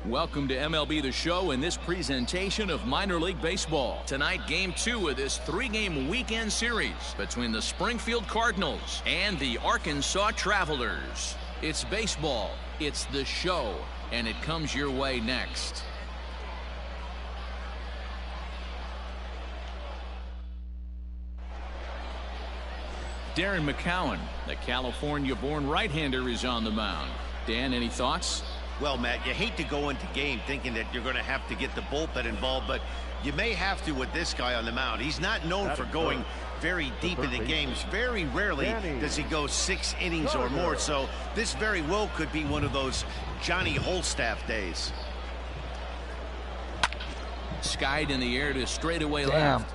Welcome to MLB The Show in this presentation of minor league baseball. Tonight, game 2 of this 3-game weekend series between the Springfield Cardinals and the Arkansas Travelers. It's baseball, it's The Show, and it comes your way next. Darren McCowan, the California-born right-hander, is on the mound. Dan, any thoughts? Well, Matt, you hate to go into game thinking that you're going to have to get the bullpen involved, but you may have to with this guy on the mound. He's not known for going very deep into games. Very rarely does he go 6 innings or more, so this very well could be one of those Johnny Holstaff days. Skied in the air to straightaway left.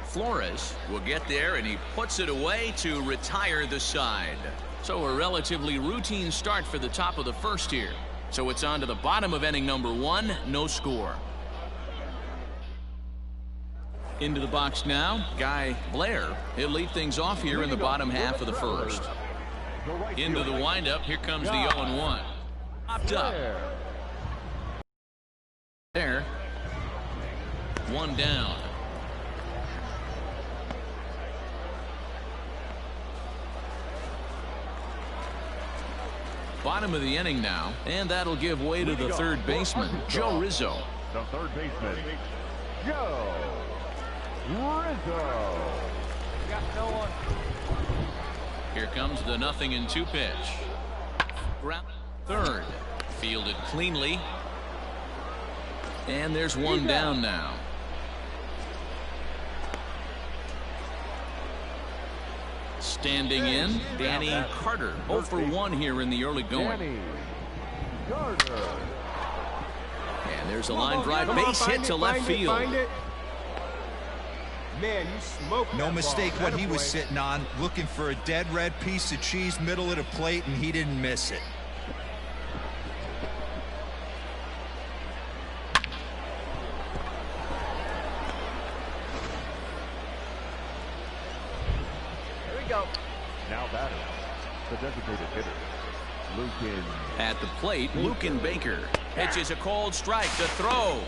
Flores will get there, and he puts it away to retire the side. So a relatively routine start for the top of the first here. So it's on to the bottom of inning number 1, no score. Into the box now, Guy Blair. He'll lead things off here in the bottom half of the first. Into the windup, here comes the 0-1. Popped up. There. 1 down. Bottom of the inning now, and that'll give way to the third baseman, Joe Rizzo. The third baseman, Joe Rizzo. Got no one. Here comes the 0-2 pitch. Ground third, fielded cleanly, and there's 1 down now. Standing in, Danny Carter. 0 for 1 here in the early going. And there's a line drive base hit to left field. Man, you smoked. No mistake what he was sitting on, looking for a dead red piece of cheese middle of the plate, and he didn't miss it. Now batter, the designated hitter, Luken. At the plate, Luken Baker pitches a cold strike to throw.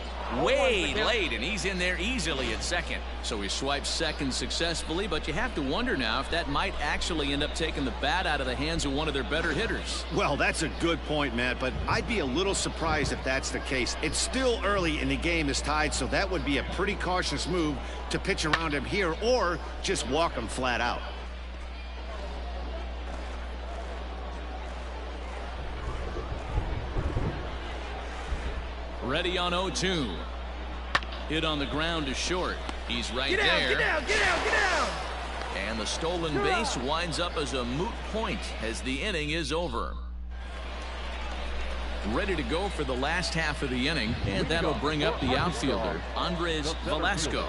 Way late, and he's in there easily at second. So he swipes second successfully, but you have to wonder now if that might actually end up taking the bat out of the hands of one of their better hitters. Well, that's a good point, Matt, but I'd be a little surprised if that's the case. It's still early and the game is tied, so that would be a pretty cautious move to pitch around him here or just walk him flat out. Ready on 0-2. Hit on the ground to short. He's right there. Get down, get down, get down. And the stolen base winds up as a moot point as the inning is over. Ready to go for the last half of the inning, and that'll bring up the outfielder, Andres Velasco.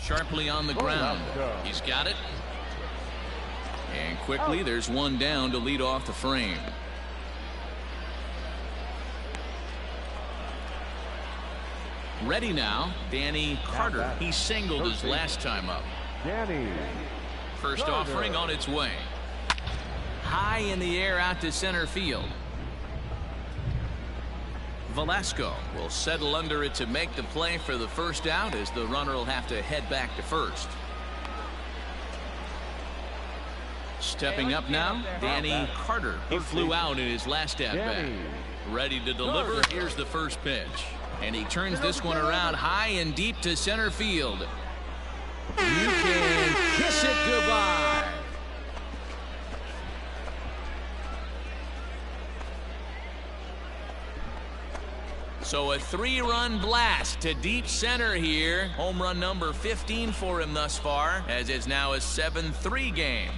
Sharply on the ground. He's got it. And quickly, there's 1 down to lead off the frame. Ready now, Danny Carter. He singled his last time up. Danny. First offering on its way. High in the air out to center field. Velasco will settle under it to make the play for the first out, as the runner will have to head back to first. Stepping up now, Danny Carter. He flew out in his last at-bat. Ready to deliver. Here's the first pitch. And he turns this one around high and deep to center field. You can kiss it goodbye. So a 3-run blast to deep center here. Home run number 15 for him thus far, as it's now a 7-3 game.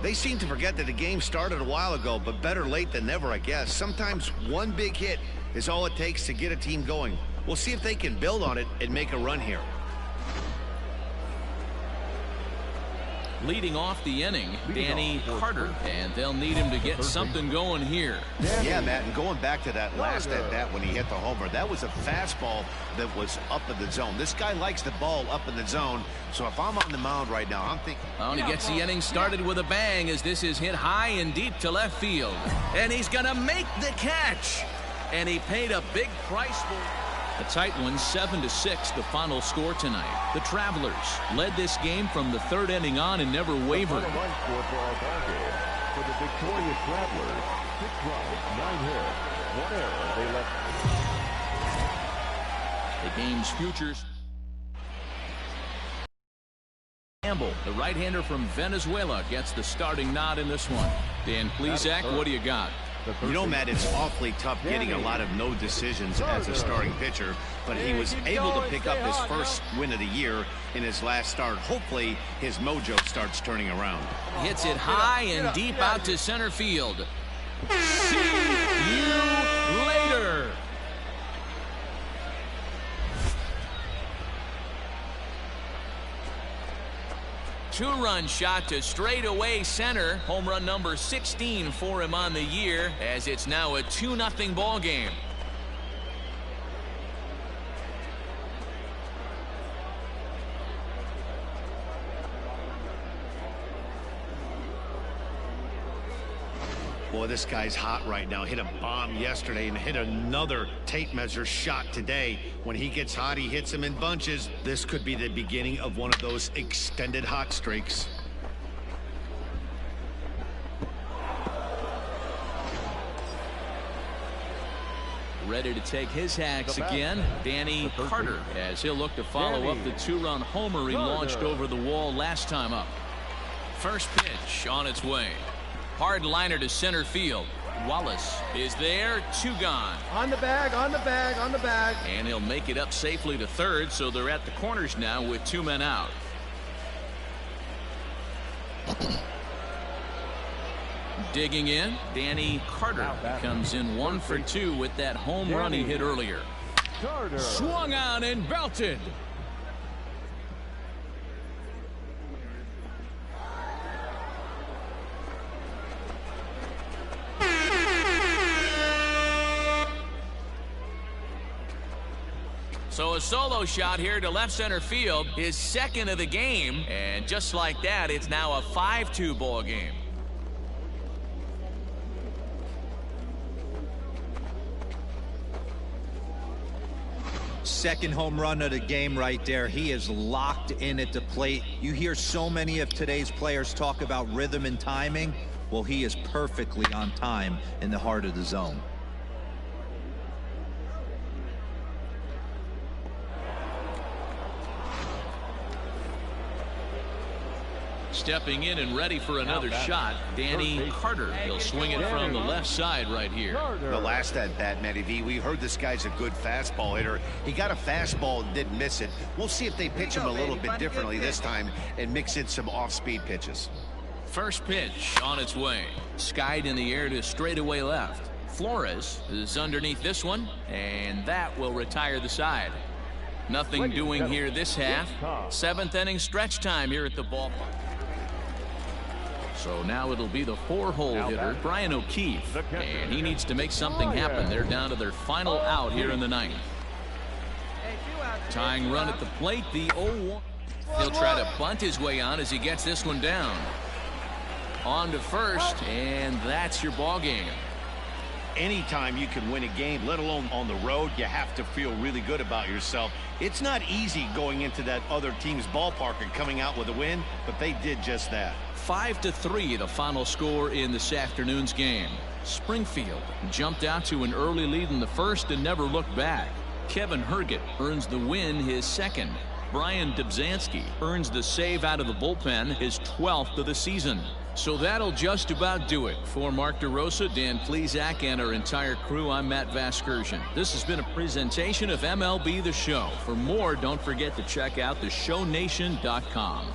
They seem to forget that the game started a while ago, but better late than never, I guess. Sometimes one big hit is all it takes to get a team going. We'll see if they can build on it and make a run here. Leading off the inning, Danny Carter, and they'll need him to get something going here. Yeah, Matt, and going back to that last at-bat when he hit the homer, that was a fastball that was up in the zone. This guy likes the ball up in the zone, so if I'm on the mound right now, I'm thinking... Well, he gets the inning started with a bang as this is hit high and deep to left field. And he's going to make the catch. And he paid a big price for it. A tight one, 7-6, the final score tonight. The Travelers led this game from the third inning on and never wavered. The final line score for our ball game. For the victorious Travelers, 6 runs, 9 hits, 1 error. They left. The game's futures. Campbell, the right-hander from Venezuela, gets the starting nod in this one. Dan Plesac, what do you got? You know, Matt, it's awfully tough getting a lot of no decisions as a starting pitcher, but he was able to pick up his first win of the year in his last start. Hopefully, his mojo starts turning around. Hits it high and deep out to center field. See you later. Two-run shot to straightaway center. Home run number 16 for him on the year, as it's now a 2-0 ball game. Boy, this guy's hot right now. Hit a bomb yesterday and hit another tape measure shot today. When he gets hot, he hits them in bunches. This could be the beginning of one of those extended hot streaks. Ready to take his hacks again, Danny Carter, as he'll look to follow up the two-run homer he launched over the wall last time up. First pitch on its way. Hard liner to center field. Wallace is there, 2 gone. On the bag, on the bag, on the bag. And he'll make it up safely to third, so they're at the corners now with 2 men out. Digging in, Danny Carter comes in 1 for 2 with that home run he hit earlier. Swung on and belted. So a solo shot here to left center field, his second of the game, and just like that, it's now a 5-2 ball game. Second home run of the game right there. He is locked in at the plate. You hear so many of today's players talk about rhythm and timing. Well, he is perfectly on time in the heart of the zone. Stepping in and ready for another shot, Danny Carter. He'll swing it from the left side right here. The last at-bat, Matty V, we heard this guy's a good fastball hitter. He got a fastball and didn't miss it. We'll see if they pitch him a little bit differently this time and mix in some off-speed pitches. First pitch on its way. Skied in the air to straightaway left. Flores is underneath this one, and that will retire the side. Nothing doing here this half. 7th inning stretch time here at the ballpark. So now it'll be the 4-hole hitter, Brian O'Keefe, and he needs to make something happen. They're down to their final out here in the 9th. Tying run at the plate, the 0-1. He'll try to bunt his way on as he gets this one down. On to first, and that's your ball game. Anytime you can win a game, let alone on the road, you have to feel really good about yourself. It's not easy going into that other team's ballpark and coming out with a win, but they did just that. 5-3 the final score in this afternoon's game. Springfield jumped out to an early lead in the first and never looked back. Kevin Herget earns the win, his second. Brian Dubzanski earns the save out of the bullpen, his 12th of the season. So that'll just about do it. For Mark DeRosa, Dan Plesac, and our entire crew, I'm Matt Vasgersian. This has been a presentation of MLB The Show. For more, don't forget to check out theshownation.com.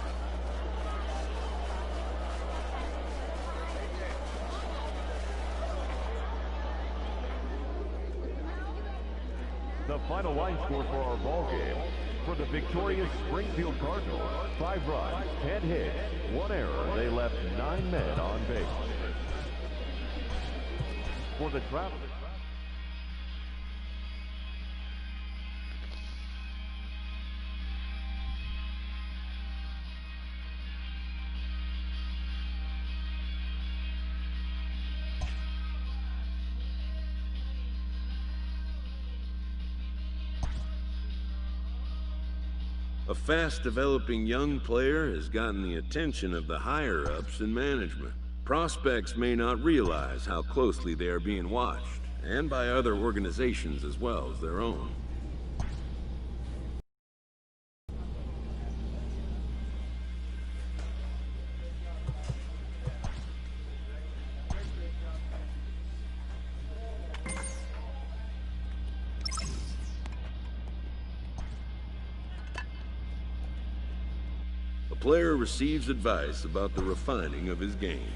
The final line score for our ball game. For the victorious Springfield Cardinals, 5 runs, 10 hits, 1 error. They left 9 men on base. For the Travelers. A fast-developing young player has gotten the attention of the higher-ups in management. Prospects may not realize how closely they are being watched, and by other organizations as well as their own. A player receives advice about the refining of his game.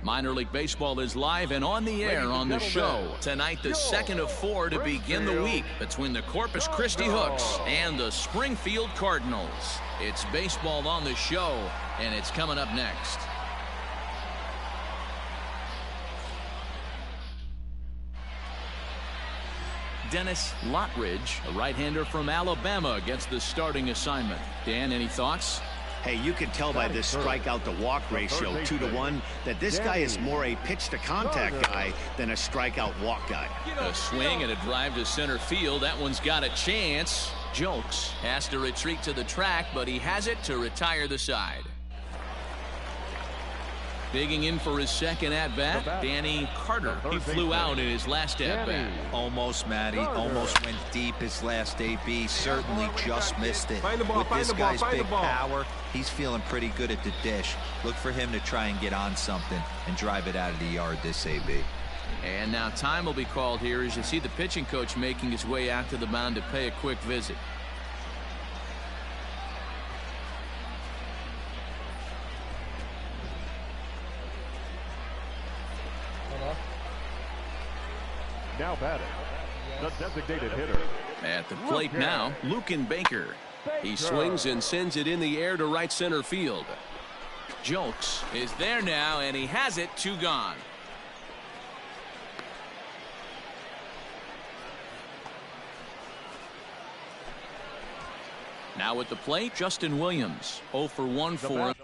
Minor League Baseball is live and on the air on the show. Tonight, the second of 4 to begin the week between the Corpus Christi Hooks and the Springfield Cardinals. It's baseball on the show, and it's coming up next. Dennis Lottridge, a right-hander from Alabama, gets the starting assignment. Dan, any thoughts? Hey, you can tell by this strikeout-to-walk ratio, 2-to-1, that this guy is more a pitch-to-contact guy than a strikeout-walk guy. A swing and a drive to center field. That one's got a chance. Jolks has to retreat to the track, but he has it to retire the side. Digging in for his second at-bat, Danny Carter. He flew out in his last at-bat. Almost, Matty. Almost went deep his last AB. Certainly just missed it. With this guy's big power, he's feeling pretty good at the dish. Look for him to try and get on something and drive it out of the yard this AB. And now time will be called here as you see the pitching coach making his way out to the mound to pay a quick visit. Now batting, the designated hitter. At the plate now, Luken Baker. He swings and sends it in the air to right center field. Jolks is there now, and he has it, 2 gone. Now at the plate, Justin Williams, 0 for 1 for him.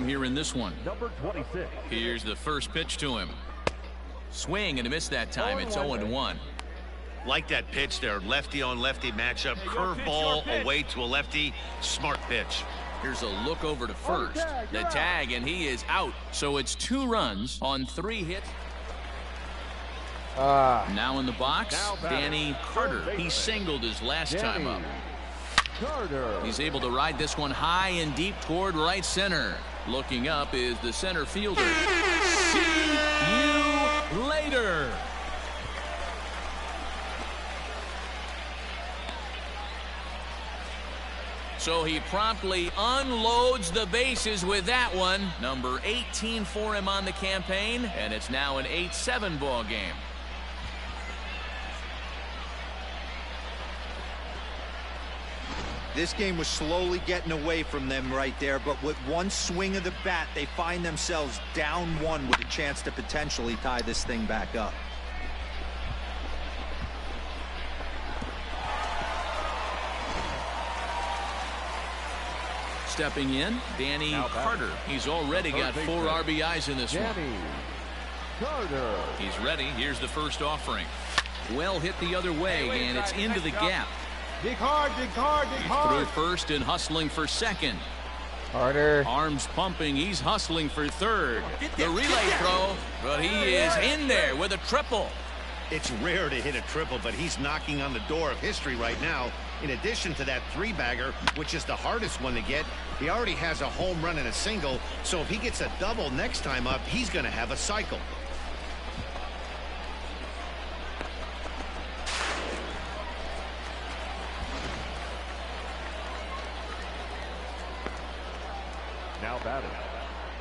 here in this one. Number 26. Here's the first pitch to him. Swing and a miss that time. It's 0-1. Like that pitch there. Lefty on lefty matchup. Curveball away to a lefty. Smart pitch. Here's a look over to first. The tag, and he is out. So it's 2 runs on 3 hits. Now in the box, Danny Carter. He singled his last time up. He's able to ride this one high and deep toward right center. Looking up is the center fielder. See you later. So he promptly unloads the bases with that one. Number 18 for him on the campaign, and it's now an 8-7 ball game. This game was slowly getting away from them right there, but with one swing of the bat, they find themselves down 1 with a chance to potentially tie this thing back up. Stepping in, Danny Carter. He's already got 4 RBIs in this one. Carter. He's ready. Here's the first offering. Well hit the other way, and it's into the gap. Dig hard, dig hard, dig hard. Through first and hustling for second. Harder. Arms pumping. He's hustling for third. The relay throw, but he is in there with a triple. It's rare to hit a triple, but he's knocking on the door of history right now. In addition to that 3-bagger, which is the hardest one to get, he already has a home run and a single. So if he gets a double next time up, he's going to have a cycle. Now batting,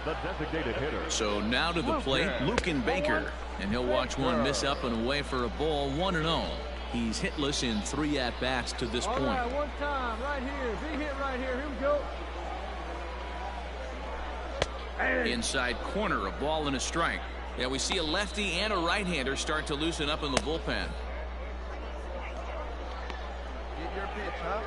the designated hitter. So now to the plate, Luken Baker. And he'll watch one miss up and away for a ball, 1-0. He's hitless in 3 at-bats to this point. All right, one time, right here. Big hit right here. Here we go. Inside corner, a ball and a strike. Yeah, we see a lefty and a right-hander start to loosen up in the bullpen. Get your pitch, huh?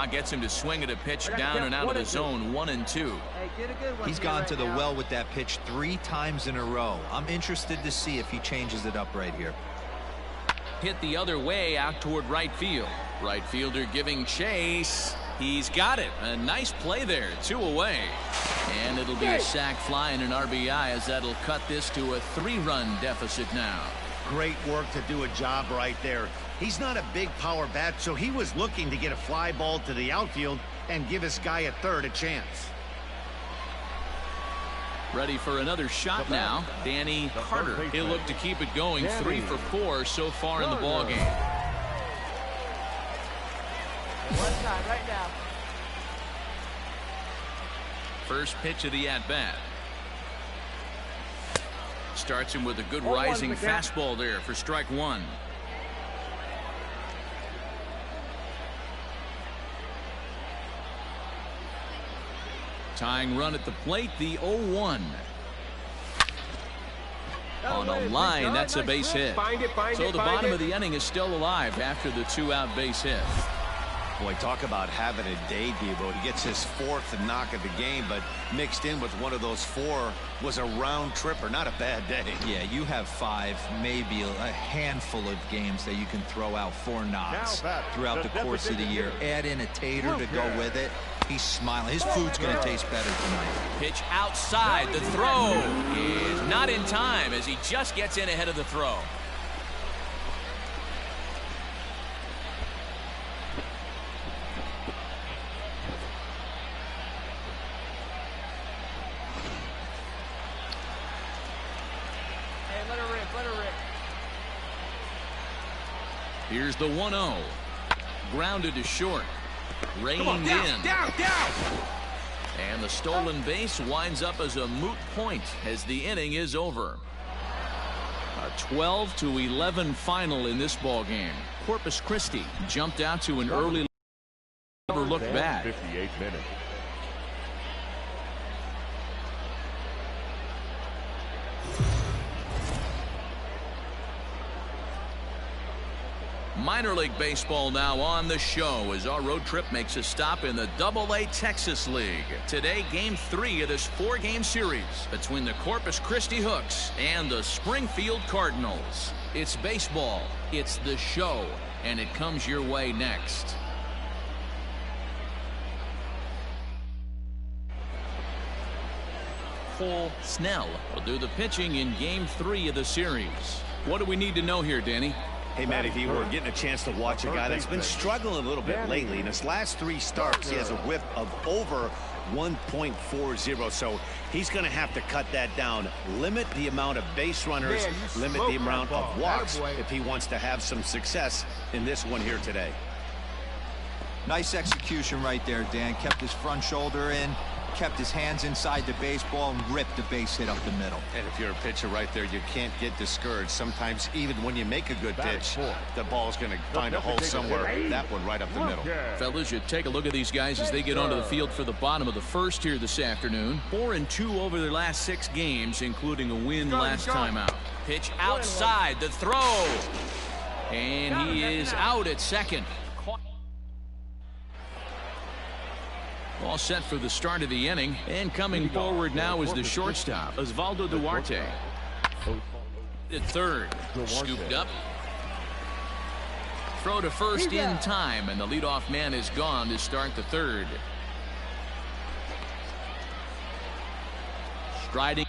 Gets him to swing at a pitch down and out of the zone, 1-2. He's gone to the well with that pitch 3 times in a row. I'm interested to see if he changes it up right here. Hit the other way out toward right field. Right fielder giving chase. He's got it. A nice play there. 2 away. And it'll be a sac fly and an RBI as that'll cut this to a 3-run deficit now. Great work to do a job right there. He's not a big power bat, so he was looking to get a fly ball to the outfield and give his guy at third a chance. Ready for another shot now, Danny Carter. He'll look to keep it going. 3 for 4 so far in the ball game. One time, right now. First pitch of the at-bat. Starts him with a good rising fastball there for strike 1. Tying run at the plate, the 0-1. On a line, that's a base hit. So the bottom of the inning is still alive after the 2-out base hit. Boy, talk about having a day, Debo. He gets his 4th knock of the game, but mixed in with one of those 4 was a round tripper. Not a bad day. Yeah, you have 5, maybe a handful of games that you can throw out 4 knocks throughout the course of the year. Add in a tater to go with it. He's smiling. His food's going to taste better tonight. Pitch outside. The throw is not in time as he just gets in ahead of the throw. Hey, let her rip, let her rip. Here's the 1-0. Grounded to short. Reined in. Down. And the stolen base winds up as a moot point as the inning is over. A 12-11 final in this ball game. Corpus Christi jumped out to an early never looked back. 58 minutes. Minor league baseball now on the show as our road trip makes a stop in the AA Texas League. Today, Game 3 of this 4-game series between the Corpus Christi Hooks and the Springfield Cardinals. It's baseball, it's the show, and it comes your way next. Cole Snell will do the pitching in Game 3 of the series. What do we need to know here, Danny? Hey, Matt, if you were getting a chance to watch a guy that's been struggling a little bit lately, in his last 3 starts, he has a whip of over 1.40, so he's going to have to cut that down, limit the amount of base runners, limit the amount of walks if he wants to have some success in this one here today. Nice execution right there, Dan. Kept his front shoulder in, kept his hands inside the baseball, and ripped the base hit up the middle. And if you're a pitcher right there, you can't get discouraged. Sometimes even when you make a good pitch, the ball's going to find a hole somewhere. That one right up the middle. Fellas, you take a look at these guys as they get onto the field for the bottom of the first here this afternoon. 4-2 over their last 6 games, including a win last time out. Pitch outside, the throw. And he is out at second. All set for the start of the inning, and coming forward now is the shortstop, Osvaldo Duarte. At third, scooped up. Throw to first in time, and the leadoff man is gone to start the third. Striding.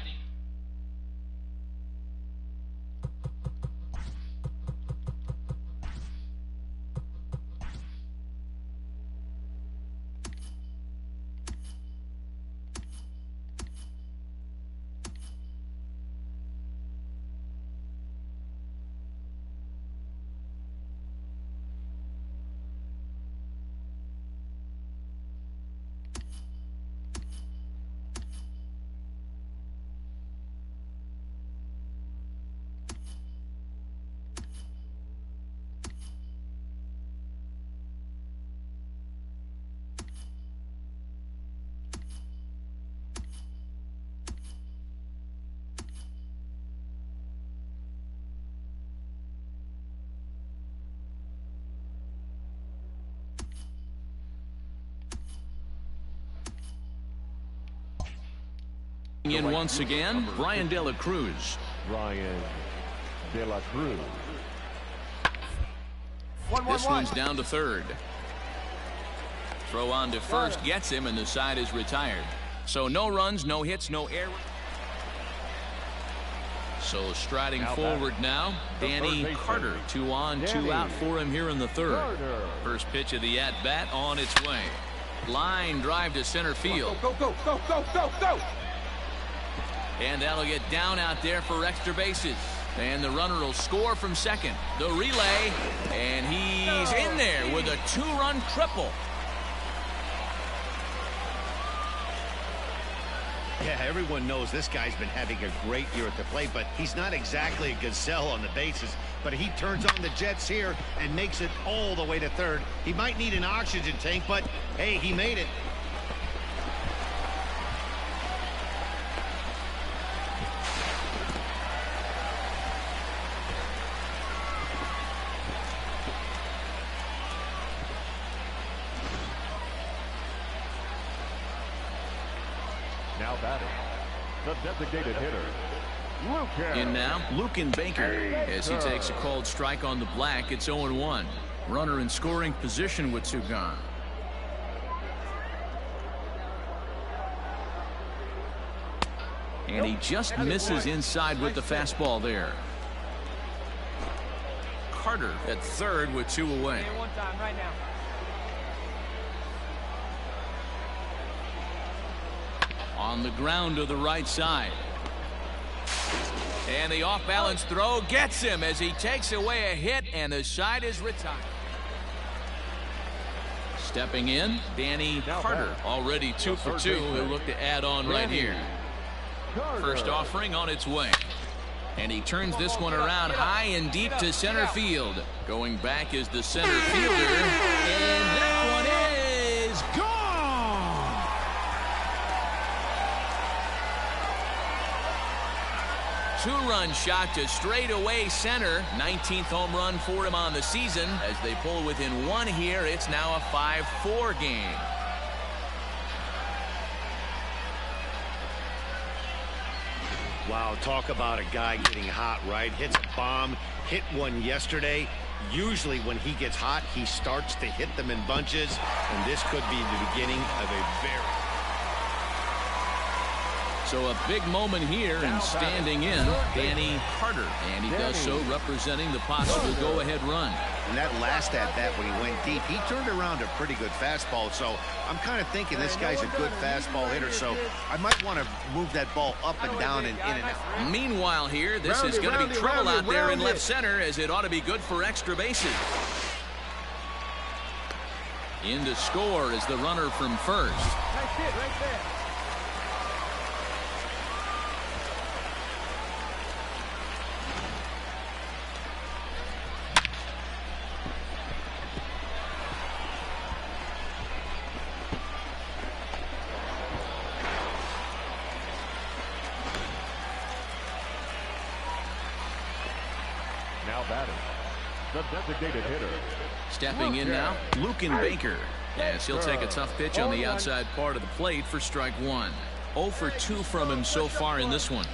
In once again, Brian De La Cruz. Brian De La Cruz. This one's down to third. Throw on to first gets him, and the side is retired. So no runs, no hits, no errors. So striding forward now, Danny Carter. 2 on, 2 out for him here in the third. First pitch of the at-bat on its way. Line drive to center field. Go, go, go, go, go, go! And that'll get down out there for extra bases. And the runner will score from second. The relay, and he's in there with a 2-run triple. Yeah, everyone knows this guy's been having a great year at the plate, but he's not exactly a gazelle on the bases. But he turns on the jets here and makes it all the way to third. He might need an oxygen tank, but hey, he made it. Now batting, the designated hitter, Lucan. In now, Lucan Baker, as he takes a called strike on the black. It's 0-1. Runner in scoring position with 2 gone. And he just misses inside with the fastball there. Carter at third with 2 away. One time right now. On the ground to the right side. And the off-balance throw gets him as he takes away a hit, and the side is retired. Stepping in, Danny Carter, already 2 for 2. He'll look to add on right here. First offering on its way. And he turns this one around high and deep to center field. Going back is the center fielder. And that one is gone! 2-run shot to straightaway center. 19th home run for him on the season. As they pull within 1 here, it's now a 5-4 game. Wow, talk about a guy getting hot, right? Hits a bomb, hit one yesterday. Usually when he gets hot, he starts to hit them in bunches, and this could be the beginning of a very... So a big moment here, and standing in, Danny Carter. And he does so representing the possible go-ahead run. And that last at-bat when he went deep, he turned around a pretty good fastball. So I'm kind of thinking this guy's a good fastball hitter. So I might want to move that ball up and down and in and out. Meanwhile here, this is going to be trouble out there in left center, as it ought to be good for extra bases. In to score is the runner from first. Nice hit right there. Now batting, the designated hitter. Stepping in now, Luken Baker. Yes, he'll take a tough pitch on the outside part of the plate for strike 1. 0 for 2 from him so far in this one.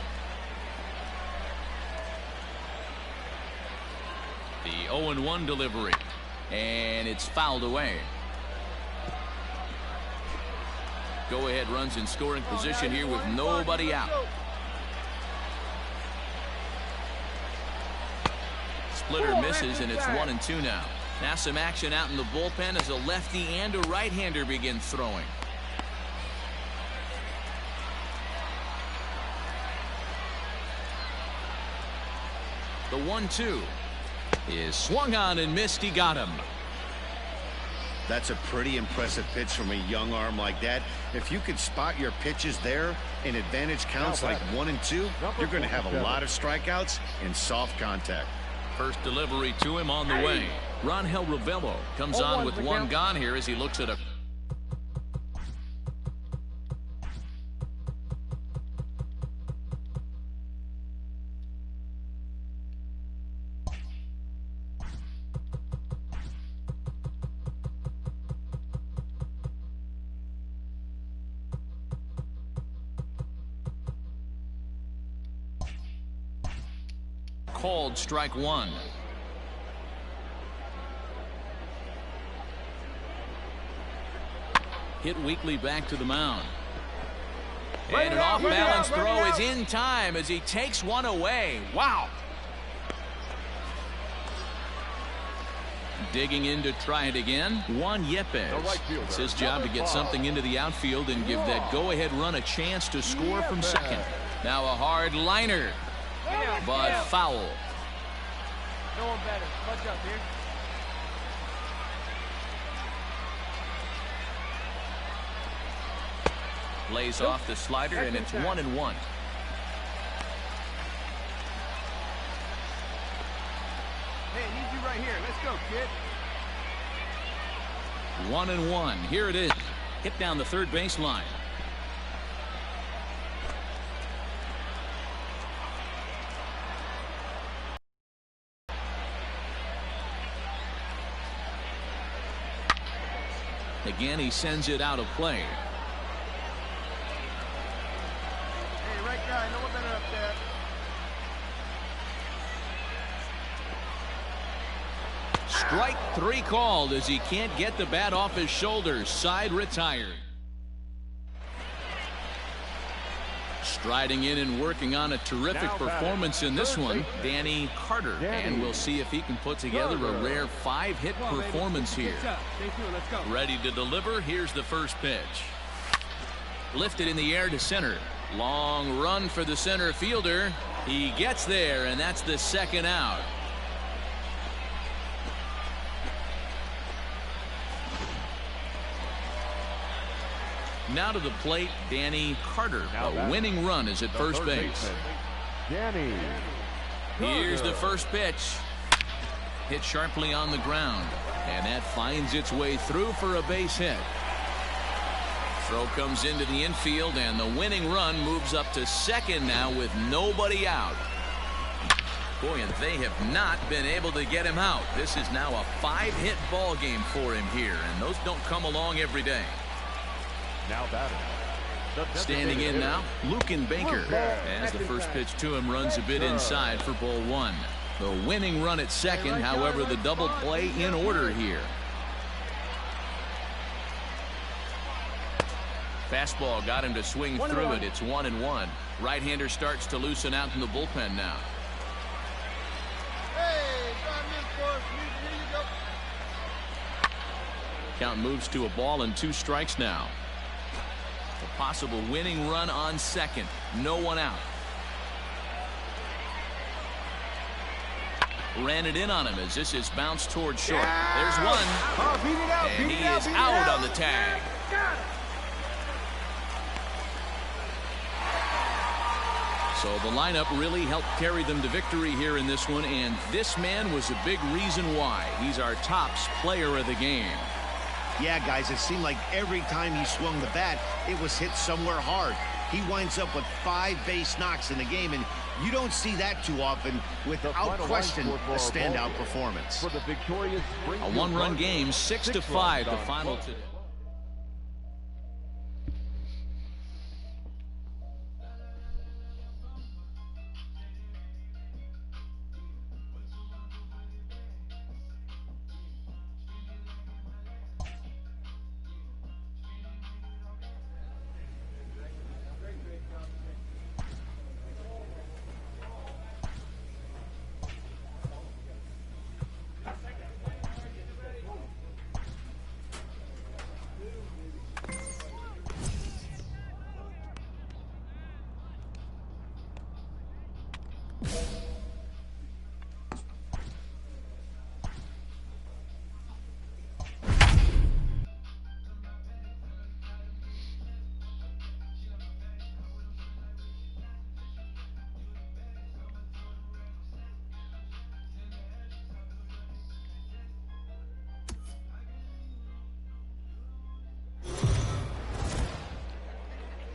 The 0-1 delivery. And it's fouled away. Go-ahead runs in scoring position here with nobody out. Splitter misses, and it's 1-2 now. Now some action out in the bullpen as a lefty and a right-hander begin throwing. The 1-2 is swung on and missed. He got him. That's a pretty impressive pitch from a young arm like that. If you could spot your pitches there in advantage counts like 1 and 2, you're going to have a lot of strikeouts and soft contact. First delivery to him on the way. Rangel Ravelo comes on with 1 gone here as he looks at a... Called strike 1. Hit weakly back to the mound. And an off-balance throw is in time as he takes one away. Wow. Digging in to try it again, Juan Yepes. It's his job to get something into the outfield and give that go-ahead run a chance to score from second. Now a hard liner, but foul. No one better. Clutch up here. Lays off the slider, and it's 1-1. Hey, I need you right here. Let's go, kid. 1-1. Here it is. Hit down the third baseline. Again, he sends it out of play. Hey, right guy. No one better up there. Strike 3 called as he can't get the bat off his shoulders. Side retired. Striding in and working on a terrific performance in this one, Danny Carter. And we'll see if he can put together a rare 5-hit performance here. Ready to deliver. Here's the first pitch. Lifted in the air to center. Long run for the center fielder. He gets there, and that's the second out. Now to the plate, Danny Carter. A winning run is at first base. Danny. Here's the first pitch. Hit sharply on the ground, and that finds its way through for a base hit. Throw comes into the infield, and the winning run moves up to second now with nobody out. Boy, and they have not been able to get him out. This is now a 5-hit ball game for him here, and those don't come along every day. Now batting. Standing in now, Luken Baker. As the first pitch to him runs a bit inside for ball 1. The winning run at second, however, the double play in order here. Fastball got him to swing through it. It's 1-1. Right-hander starts to loosen out in the bullpen now. Count moves to a ball and 2 strikes now. A possible winning run on second. No one out. Ran it in on him as this is bounced towards short. There's one. And he is out on the tag. So the lineup really helped carry them to victory here in this one, and this man was a big reason why. He's our tops player of the game. Yeah, guys, it seemed like every time he swung the bat, it was hit somewhere hard. He winds up with 5 base knocks in the game, and you don't see that too often. Without question, a standout performance. For the victorious a 1-run game, 6-5, the final today.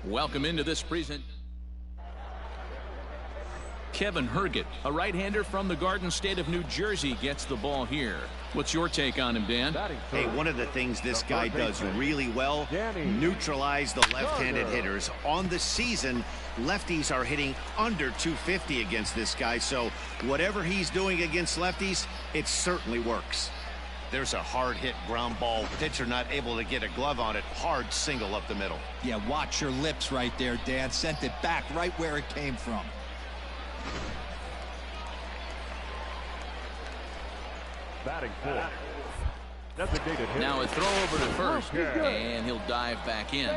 Welcome into this present. Kevin Herget, a right-hander from the Garden State of New Jersey, gets the ball here. What's your take on him, Dan? Hey, one of the things this guy does really well, neutralize the left-handed hitters. On the season, lefties are hitting under 250 against this guy, so whatever he's doing against lefties, it certainly works. There's a hard hit ground ball. Pitcher not able to get a glove on it. Hard single up the middle. Yeah, watch your lips right there, Dan. Sent it back right where it came from. Batting 4. Designated hitter. Now a throw over to first, and he'll dive back in.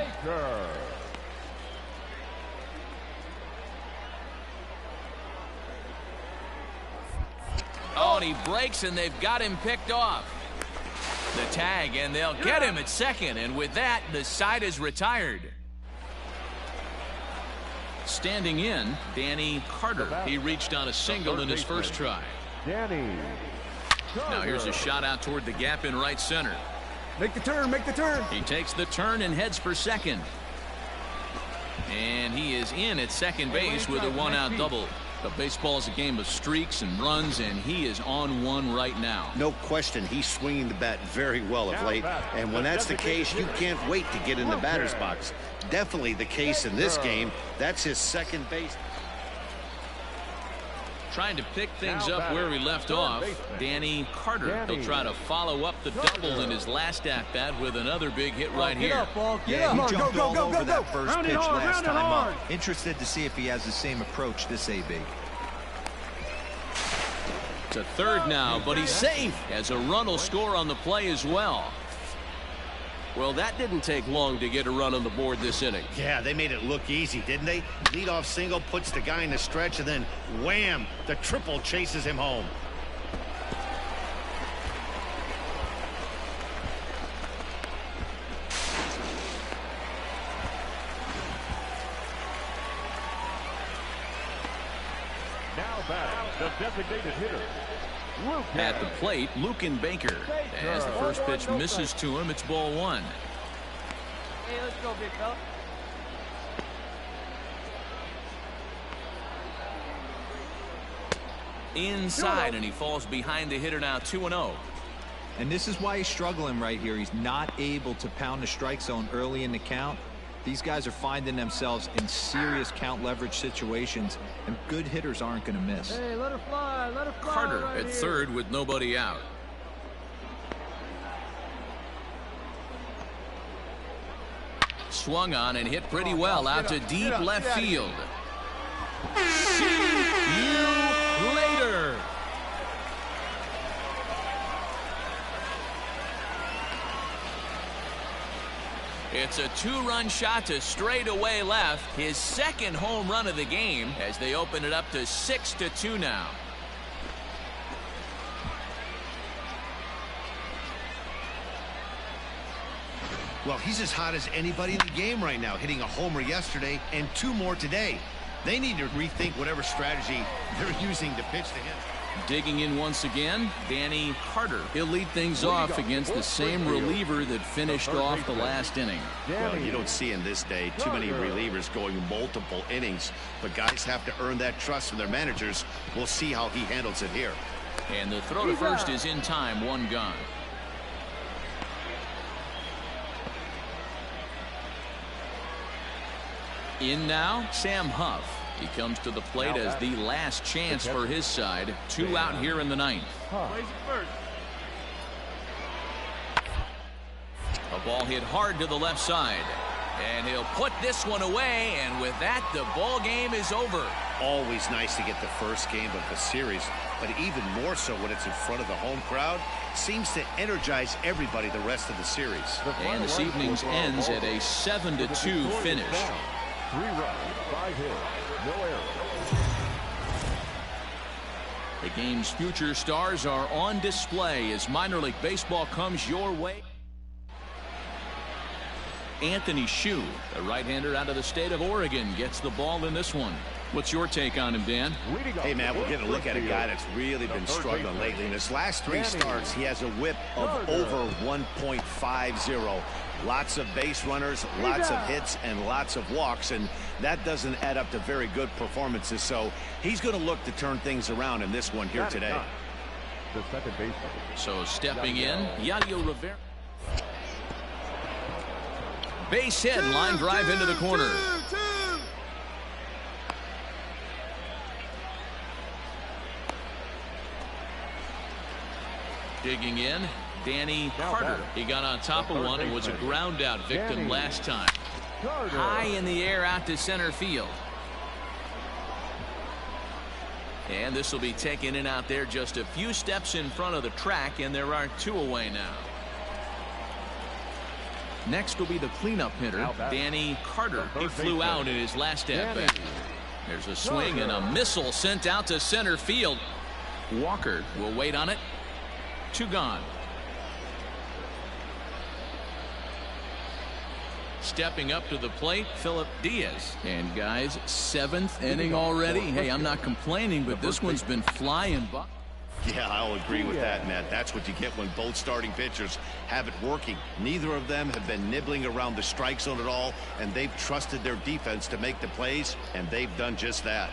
Oh, and he breaks, and they've got him picked off. The tag, and they'll get him at second, and with that, the side is retired. Standing in, Danny Carter. He reached on a single in his first try. Danny. Now here's a shot out toward the gap in right center. Make the turn, make the turn. He takes the turn and heads for second. And he is in at second base with a 1-out double. But baseball is a game of streaks and runs, and he is on one right now. No question, he's swinging the bat very well of late. And when that's the case, you can't wait to get in the batter's box. Definitely the case in this game. That's his second base. Trying to pick things up where we left off, Danny Carter. He'll try to follow up the double in his last at-bat with another big hit right here. Yeah, he jumped all over that first pitch last time up. Interested to see if he has the same approach this AB. To third now, but he's safe as a run will score on the play as well. Well, that didn't take long to get a run on the board this inning. Yeah, they made it look easy, didn't they? Leadoff single puts the guy in the stretch, and then wham, the triple chases him home. Now batting, the designated hitter. At the plate, Luken Baker. As the first pitch misses to him, it's ball 1. Hey, let's go, big fella. inside, and he falls behind the hitter now 2-0. And this is why he's struggling right here. He's not able to pound the strike zone early in the count. These guys are finding themselves in serious count leverage situations, and good hitters aren't going to miss. Hey, let her fly. Let her fly. Carter right at here. third with nobody out. Swung on and hit pretty well out to deep left field. See you later. It's a two-run shot to straightaway left. His second home run of the game as they open it up to 6-2 now. Well, he's as hot as anybody in the game right now, hitting a homer yesterday and 2 more today. They need to rethink whatever strategy they're using to pitch to him. Digging in once again, Danny Carter. He'll lead things off against the same reliever that finished off the last inning. Well, you don't see in this day too many relievers going multiple innings, but guys have to earn that trust from their managers. We'll see how he handles it here. And the throw to first is in time, 1 gone. In now, Sam Huff. He comes to the plate as the last chance for his side. 2 out here in the 9th. Plays it first. A ball hit hard to the left side. And he'll put this one away, and with that, the ball game is over. Always nice to get the first game of the series, but even more so when it's in front of the home crowd. Seems to energize everybody the rest of the series. And this evening's ends at a 7-2 finish. 3 runs, 5 hits, no errors. The game's future stars are on display as minor league baseball comes your way. Anthony Hsu, the right-hander out of the state of Oregon, gets the ball in this one. What's your take on him, Dan? Hey, man, we're getting a look at a guy that's really been struggling lately. In his last 3 starts, he has a whip of over 1.50. Lots of base runners, lots of hits, and lots of walks, and that doesn't add up to very good performances. So he's going to look to turn things around in this one here today. The second baseman. So stepping in, Yadier Rivera. Base hit, line drive into the corner. Digging in, Danny Carter. He got on top of one and was a ground out victim last time. High in the air out to center field. And this will be taken in out there just a few steps in front of the track, and there are 2 away now. Next will be the cleanup hitter, Danny Carter. He flew out in his last at-bat. There's a swing and a missile sent out to center field. Walker will wait on it. 2 gone. Stepping up to the plate, Philip Diaz. And guys, 7th inning already. Hey, I'm not complaining, but this one's been flying by. Yeah, I'll agree with that, Matt. That's what you get when both starting pitchers have it working. Neither of them have been nibbling around the strike zone at all, and they've trusted their defense to make the plays, and they've done just that.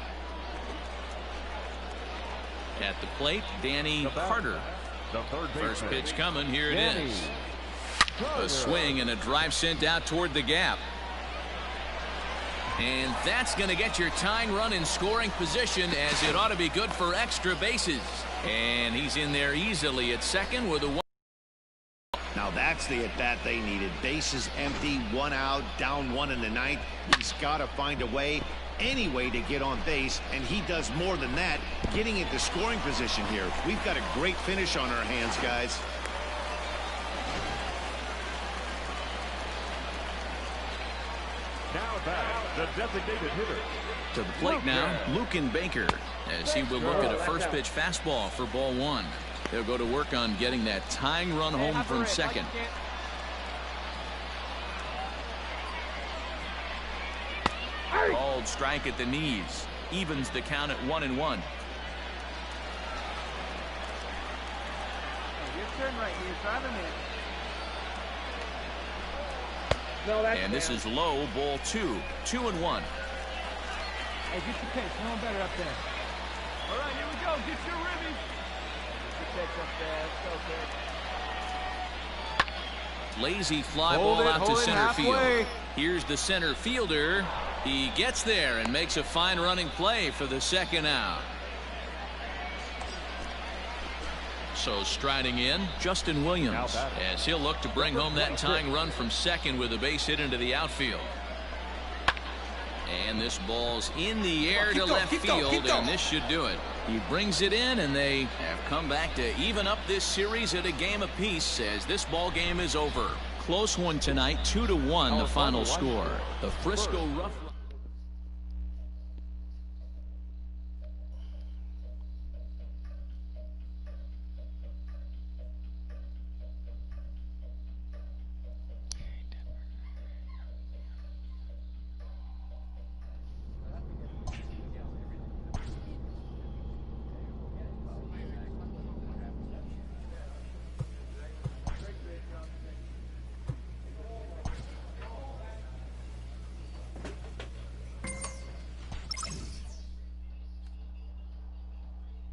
At the plate, Danny Carter. First pitch coming. Here it is. A swing and a drive sent out toward the gap. And that's going to get your tying run in scoring position, as it ought to be good for extra bases. And he's in there easily at second with a 1. Now that's the at-bat they needed. Bases empty, 1 out, down 1 in the 9th. He's got to find a way, any way, to get on base, and he does more than that, getting into scoring position here. We've got a great finish on our hands, guys. Now back, the designated hitter. To the plate now, Luken Baker, as he will look at a first pitch fastball for ball 1. They'll go to work on getting that tying run home from second. Called strike at the knees. Evens the count at 1-1. Your turn right here. Drive him in. And this is low, ball 2. 2-1. Hey, get the pitch. No one better up there. All right, here we go. Get your ribbies. Catch up there. It's okay. Lazy fly ball out to center field. Here's the center fielder. He gets there and makes a fine running play for the second out. So striding in, Justin Williams, as he'll look to bring home that tying run from second with a base hit into the outfield. And this ball's in the air to left field, and this should do it. He brings it in, and they have come back to even up this series at a game apiece as this ball game is over. Close one tonight, 2-1 the final score. The Frisco Rough.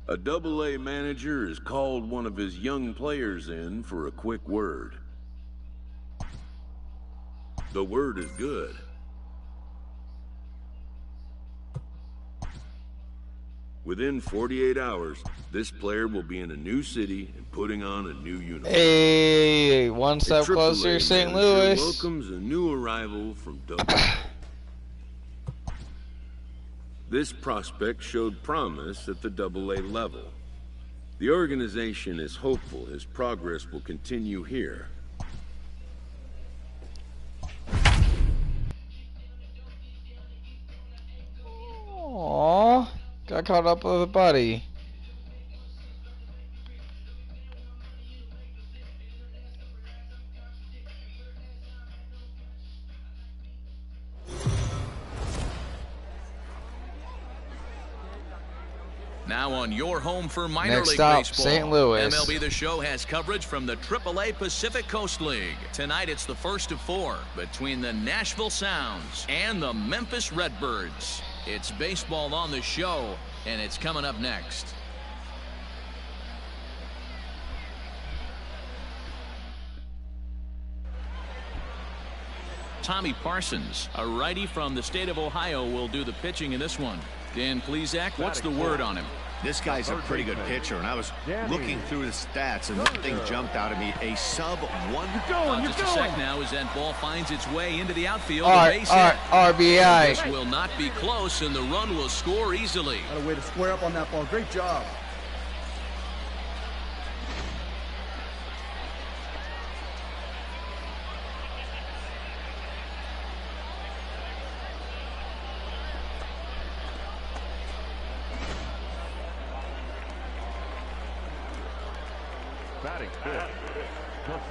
A Double-A manager has called one of his young players in for a quick word. The word is good. Within 48 hours, this player will be in a new city and putting on a new uniform. Hey, one step closer, St. Louis. Welcomes a new arrival from Double. This prospect showed promise at the Double-A level. The organization is hopeful his progress will continue here. Aww, got caught up with a buddy. Now on your home for minor Next league stop, baseball. St. Louis. MLB The Show has coverage from the AAA Pacific Coast League. Tonight it's the first of 4 between the Nashville Sounds and the Memphis Redbirds. It's baseball on the show, and it's coming up next. Tommy Parsons, a righty from the state of Ohio, will do the pitching in this one. Dan Plesac, what's the word on him? This guy's a pretty good pitcher, and I was looking through the stats, and one thing jumped out at me: a sub-1. Just a sec now as that ball finds its way into the outfield. RBI. This will not be close, and the run will score easily. Got a way to square up on that ball. Great job.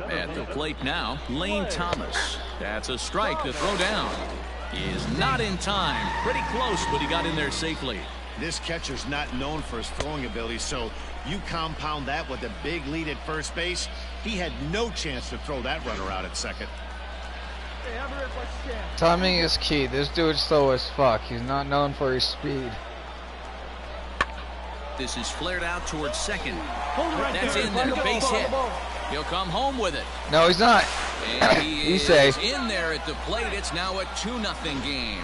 At the plate now, Lane Thomas. That's a strike to throw down. He is not in time. Pretty close, but he got in there safely. This catcher's not known for his throwing ability, so you compound that with a big lead at first base. He had no chance to throw that runner out at second. Timing is key. This dude's slow as fuck. He's not known for his speed. This is flared out towards second. That's in there. Base hit. He'll come home with it. No, he's not. And he is safe. in there at the plate. It's now a 2-0 game.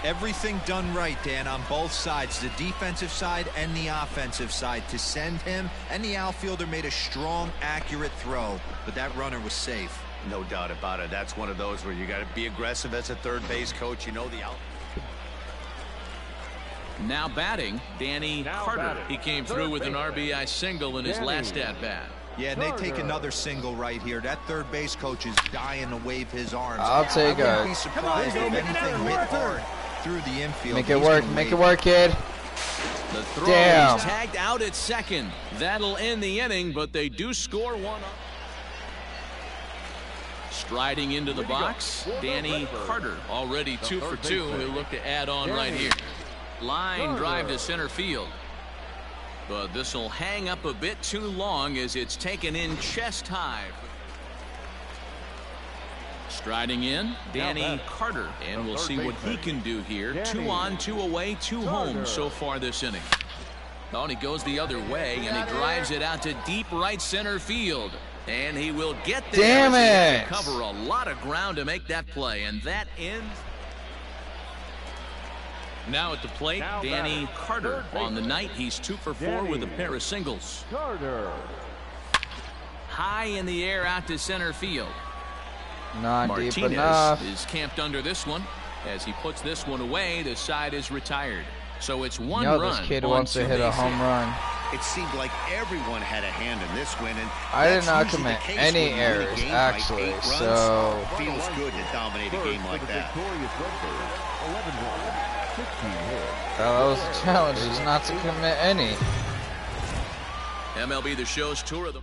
Everything done right, Dan, on both sides, the defensive side and the offensive side, to send him, and the outfielder made a strong, accurate throw, but that runner was safe. No doubt about it. That's one of those where you got to be aggressive as a third base coach. You know the out. Now batting, Danny Carter. He came through with an RBI single in his last at-bat. Yeah, and they take another single right here. That third base coach is dying to wave his arms. I'll take I wouldn't be it. surprised if anything hit hard through the infield. Make it work. Make it work, kid. The throw Damn. is tagged out at second. That'll end the inning, but they do score one. Striding into the box, Danny Carter, already 2 for 2. He'll look to add on right here. Line drive to center field. But this will hang up a bit too long as it's taken in chest high. Striding in, Danny Carter. And we'll see what he can do here. 2 on, 2 away, 2 home so far this inning. Oh, and he goes the other way, and he drives it out to deep right center field. And he will get there. Damn it! To cover a lot of ground to make that play, and that ends. Now at the plate, Danny Carter. On the night, he's 2 for 4 with a pair of singles. Carter. High in the air out to center field. Not deep Martinez enough. is camped under this one. As he puts this one away, the side is retired. So it's one You know run. this kid on wants to 2 hit a bases. home run. It seemed like everyone had a hand in this win, and I did that's not usually the commit case any when you win a errors, game by actually, 8 runs. so... Feels good to dominate a game like that. Victorious Redbirds. 11 runs, 16 hits. That was the challenge, is not to commit any. MLB The Show's tour of the...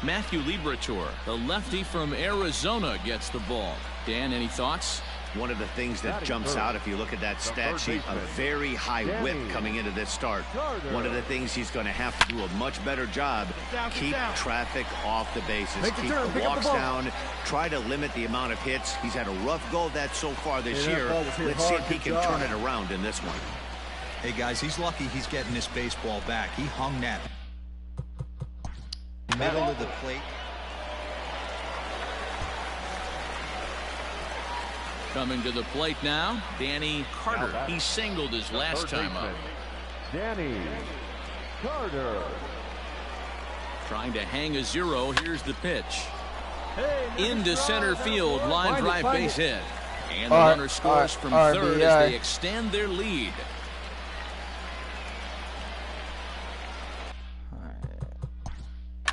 Matthew Liberatore, the lefty from Arizona, gets the ball. Dan, any thoughts? One of the things that jumps out if you look at that stat sheet, a very high whip coming into this start. One of the things he's going to have to do a much better job, keep traffic off the bases, keep the walks down, try to limit the amount of hits. He's had a rough go of that so far this year. Let's see if he can turn it around in this one. Hey, guys, he's lucky he's getting this baseball back. He hung that middle of the plate. Coming to the plate now, Danny Carter. He singled his last time up. Danny Carter. Trying to hang a 0. Here's the pitch. Into center field, line drive base hit. And the runner scores from third as they extend their lead.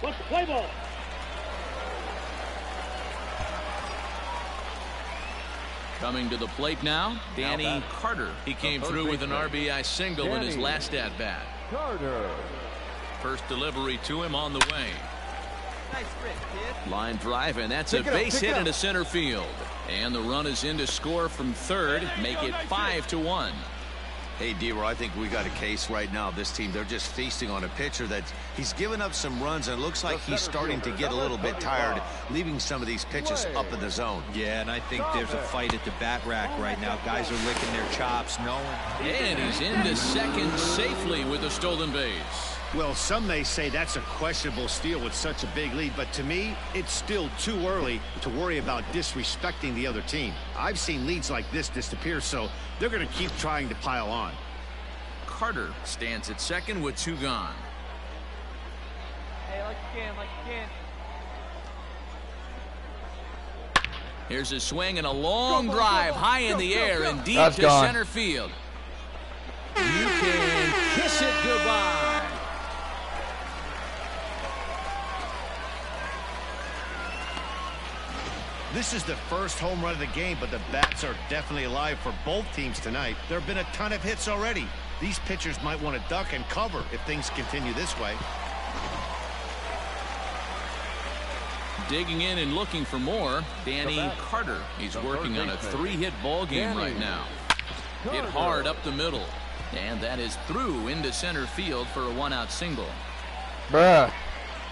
What's the play ball? Coming to the plate now, Danny Carter. He came through with an RBI single in his last at-bat. Carter. First delivery to him on the way. Nice grip, kid. Line drive, and that's a base hit into center field. And the run is in to score from third, make it 5-1. Hey, D-Roy, I think we got a case right now. This team, they're just feasting on a pitcher that he's given up some runs, and it looks like he's starting to get a little bit tired, leaving some of these pitches up in the zone. Yeah, and I think there's a fight at the bat rack right now. Guys are licking their chops, knowing. And he's into second safely with a stolen base. Well, some may say that's a questionable steal with such a big lead, but to me, it's still too early to worry about disrespecting the other team. I've seen leads like this disappear, so they're going to keep trying to pile on. Carter stands at second with 2 gone. Hey, like you can. Here's a swing and a long drive high in the air and deep That's to gone. center field. You can kiss it goodbye. This is the first home run of the game, but the bats are definitely alive for both teams tonight. There have been a ton of hits already. These pitchers might want to duck and cover if things continue this way. Digging in and looking for more, Danny Carter. He's working on a 3-hit ball game right now. Hit hard up the middle. And that is through into center field for a 1-out single. Bruh.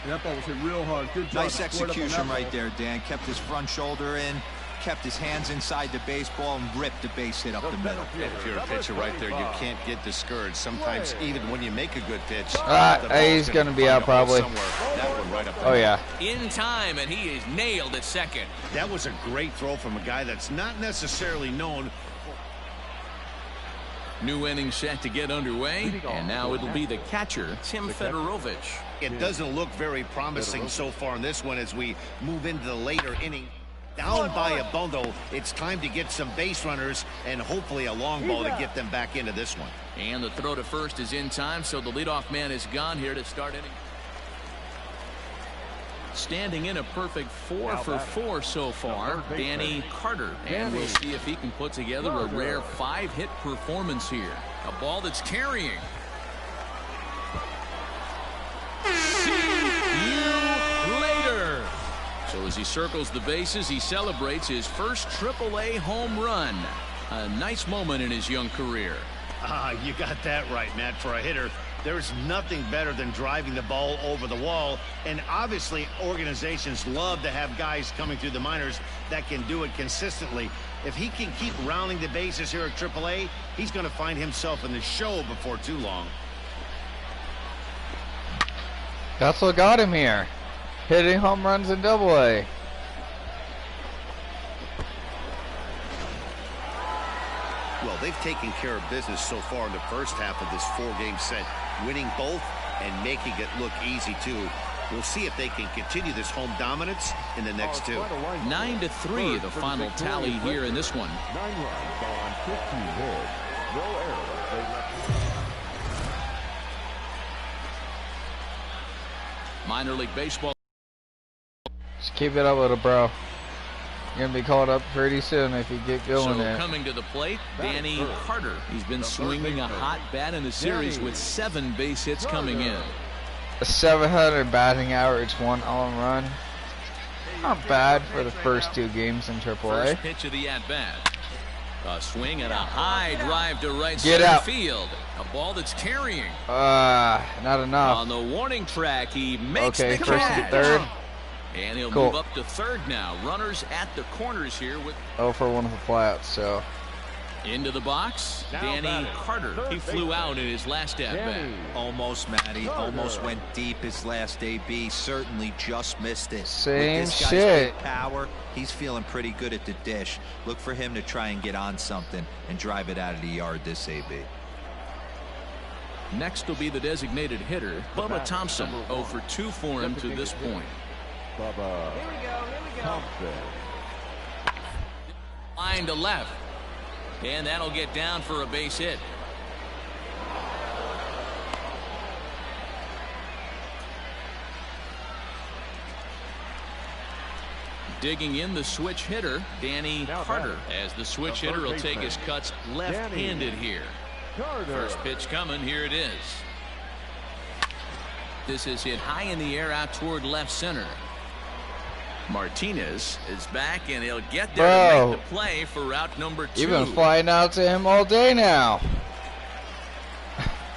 That ball was hit real hard. Good job. Nice execution right there, Dan. Kept his front shoulder in, kept his hands inside the baseball, and ripped the base hit up the middle. If you're a pitcher right there, you can't get discouraged. Sometimes even when you make a good pitch, He's going to be out probably. That one right up Oh, yeah. In time, and he is nailed at second. That was a great throw from a guy that's not necessarily known. New inning set to get underway, and now it'll be the catcher, Tim Fedorovich. It doesn't look very promising so far in this one as we move into the later inning. Down by a bundle, it's time to get some base runners and hopefully a long ball to get them back into this one. And the throw to first is in time, so the leadoff man is gone here to start inning. Standing in a perfect 4 for 4 so far, Danny Carter. And we'll see if he can put together a rare 5-hit performance here. A ball that's carrying. See you later. So as he circles the bases, he celebrates his first AAA home run. A nice moment in his young career. You got that right, Matt. For a hitter, there's nothing better than driving the ball over the wall. And obviously, organizations love to have guys coming through the minors that can do it consistently. If he can keep rounding the bases here at AAA, he's going to find himself in the show before too long. That's what got him here. Hitting home runs in Double-A. Well, they've taken care of business so far in the first half of this 4-game set, winning both and making it look easy too. We'll see if they can continue this home dominance in the next two. 9-3 the final tally here in this one. 9 runs on 15 hits. No errors. Minor League Baseball. Just keep it up, little bro. You're going to be called up pretty soon if you get going there. Coming to the plate, Danny Carter. He's been swinging a hot bat in the series with 7 base hits coming in. A 700 batting average, 1 home run. Not bad for the first 2 games in AAA. First pitch of the at-bat. A swing and a high drive to right Get center out. field. A ball that's carrying. Not enough. On the warning track, he makes Okay, the first catch. and third. And he'll Cool. move up to third now. Runners at the corners here with 0 for 1 with the flats, so. into the box. Danny Carter. He flew out in his last at-bat. Almost, Matty. Almost went deep his last AB. Certainly just missed it. Same With this guy's shit. big power, he's feeling pretty good at the dish. Look for him to try and get on something and drive it out of the yard this AB. Next will be the designated hitter, Bubba Thompson. 0 for 2 for him to this point. Bubba Here we go. Thompson. Line to left. And that'll get down for a base hit. Digging in the switch hitter, Danny Carter, as the switch hitter will take his cuts left-handed here. First pitch coming, here it is. This is hit high in the air out toward left center. Martinez is back, and he'll get there to make the play for route number 2. You've been flying out to him all day now.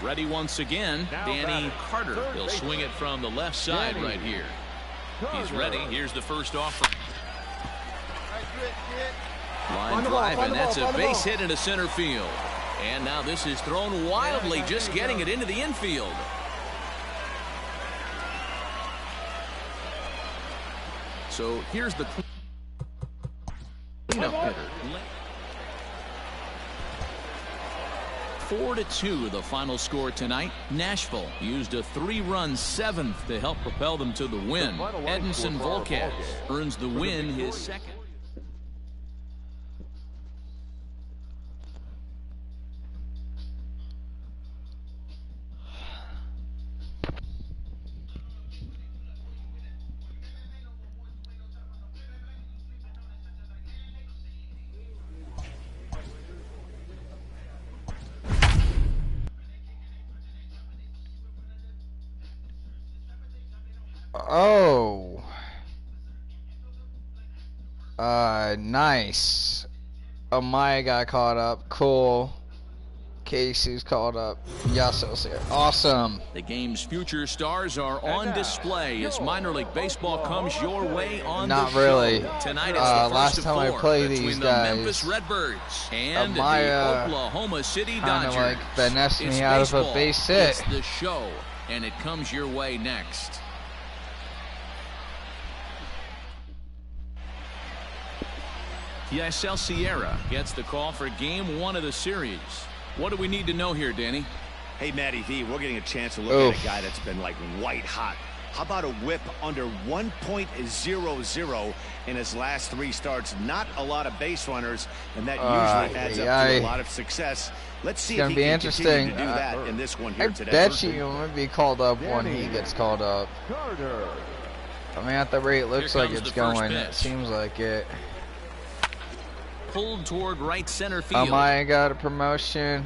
Ready once again, Danny Carter. He'll swing it from the left side right here. He's ready. Here's the first offering. Line drive, and that's a base hit into center field. And now this is thrown wildly, just getting it into the infield. So here's the cleanup hitter. 4-2 the final score tonight. Nashville used a 3-run 7th to help propel them to the win. Edinson Volquez earns the win, his second. Oh. Nice. Amaya got caught up. Cool. Casey's caught up. Yasso's here. Awesome. The game's future stars are on display as minor league baseball comes your way on Not the really. show. Tonight it's the first last of time 4 I played between these the guys, Memphis Redbirds and Amaya the Oklahoma City kinda Dodgers. like finessed me It's out of a baseball. base hit. It's the show, and it comes your way next. Yasel Sierra gets the call for game 1 of the series. What do we need to know here, Danny? Hey, Matty V, we're getting a chance to look at a guy that's been like white hot. How about a whip under 1.00 in his last 3 starts? Not a lot of base runners, and that usually adds up to a lot of success. Let's see if he can continue to do that in this one here today. I bet you might be called up when he gets called up. I mean, at the rate it looks like it's going, it seems like it. Pulled toward right center field. Amaya got a promotion.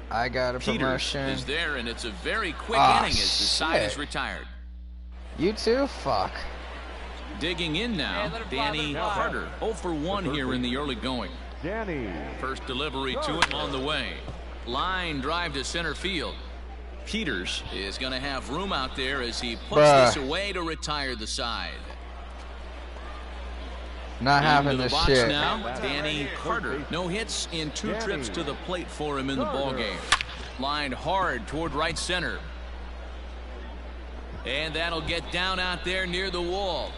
I got a Peters promotion. is there, and it's a very quick inning as the side is shit. retired. You too? Fuck. Digging in now, Danny Carter. 0 for 1 here in the early going. Danny. First delivery to him on the way. Line drive to center field. Peters is going to have room out there as he puts this away to retire the side. Not having the this box shit. Now, Danny Carter. No hits in 2 trips to the plate for him in the ballgame. Lined hard toward right center. And that'll get down out there near the wall.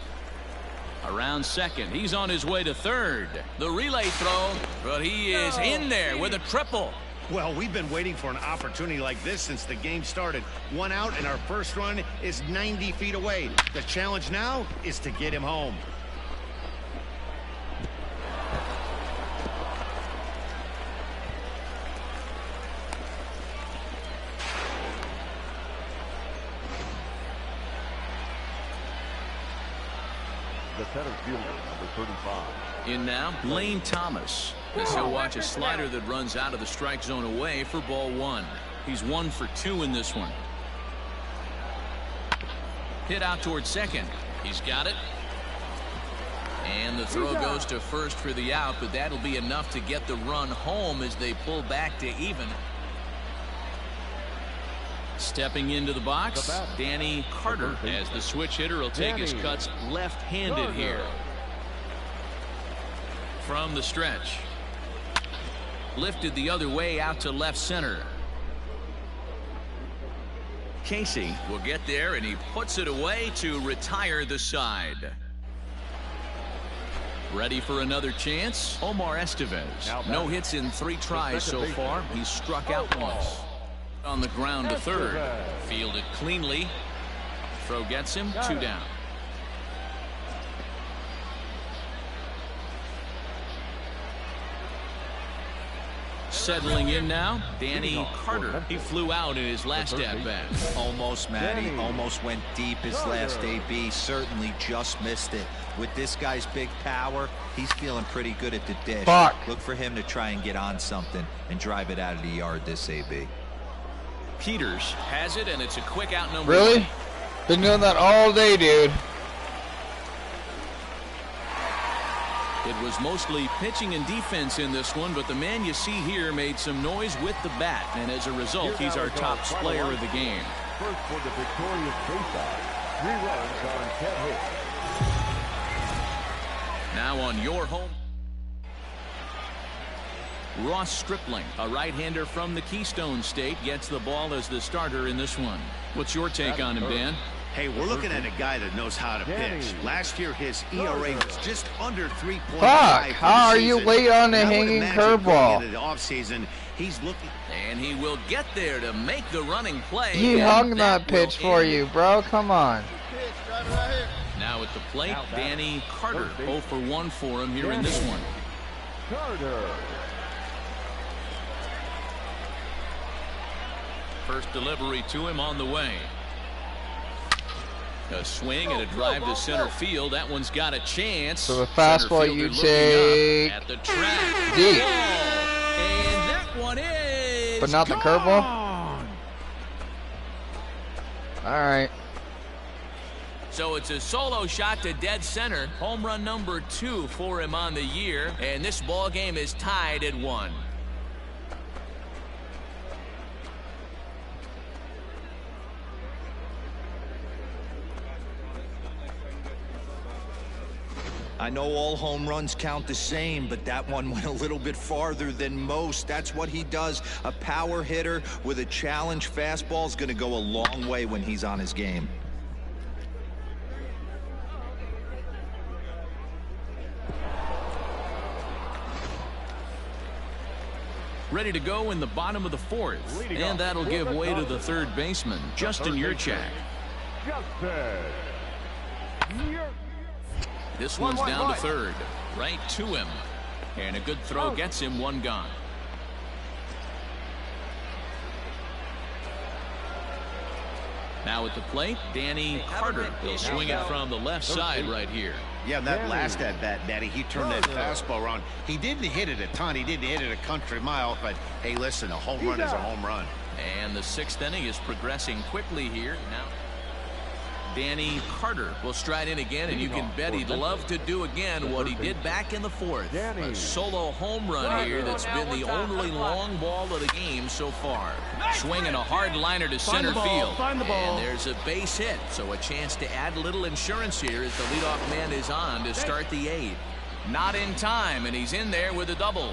Around second. He's on his way to third. The relay throw, but he is in there with a triple. Well, we've been waiting for an opportunity like this since the game started. 1 out, and our first run is 90 feet away. The challenge now is to get him home. The center fielder, number 35. In now, Lane Thomas. As he'll watch a slider that runs out of the strike zone away for ball 1. He's 1 for 2 in this one. Hit out towards second. He's got it. And the throw goes to first for the out, but that'll be enough to get the run home as they pull back to even. Stepping into the box, Danny Carter, as the switch hitter will take his cuts left-handed here. From the stretch. Lifted the other way out to left center. Casey will get there, and he puts it away to retire the side. Ready for another chance? Omar Estevez. No hits in 3 tries so far. He's struck out once. On the ground to third. Fielded cleanly. Throw gets him 2 down. Settling in now, Danny Carter. He flew out in his last at-bat. Almost, Matty. Almost went deep his last AB. Certainly just missed it. With this guy's big power, he's feeling pretty good at the dish. Fuck. Look for him to try and get on something and drive it out of the yard this AB. Peters has it, and it's a quick out number 1. Really? Been doing that all day, dude. It was mostly pitching and defense in this one, but the man you see here made some noise with the bat, and as a result, he's our top player of the game. First for the victorious faceoff. 3 runs on 10 hits. Now on your home, Ross Stripling, a right-hander from the Keystone State, gets the ball as the starter in this one. What's your take on him, Dan? Hey, we're looking at a guy that knows how to pitch. Last year, his ERA was just under 3.5. Fuck! How are you late on the hanging curveball? In the offseason, he's looking, and he will get there to make the running play. He hung that pitch for you, bro. Come on. Now at the plate, Danny Carter. 0 for 1 for him here in this one. Carter. First delivery to him on the way. A swing and a drive to center field. That one's got a chance. So the fastball you take at the track. Deep. And that one is but not the curveball? Alright. So it's a solo shot to dead center. Home run number 2 for him on the year. And this ball game is tied at 1. I know all home runs count the same, but that one went a little bit farther than most. That's what he does. A power hitter with a challenge fastball is going to go a long way when he's on his game. Ready to go in the bottom of the 4th. And that'll give way to the third baseman, Justin Yurchak. This one's down to third. Right to him. And a good throw gets him 1 gone. Now at the plate, Danny Carter. He'll swing it from the left side right here. Yeah, that last at-bat, Daddy, he turned that fastball around. He didn't hit it a ton. He didn't hit it a country mile. But, hey, listen, a home run is a home run. And the 6th inning is progressing quickly here. Now, Danny Carter will stride in again, and you can bet he'd love to do again what he did back in the 4th. A solo home run here that's been the only long ball of the game so far. Swinging a hard liner to center field. And there's a base hit, so a chance to add a little insurance here as the leadoff man is on to start the 8th. Not in time, and he's in there with a double.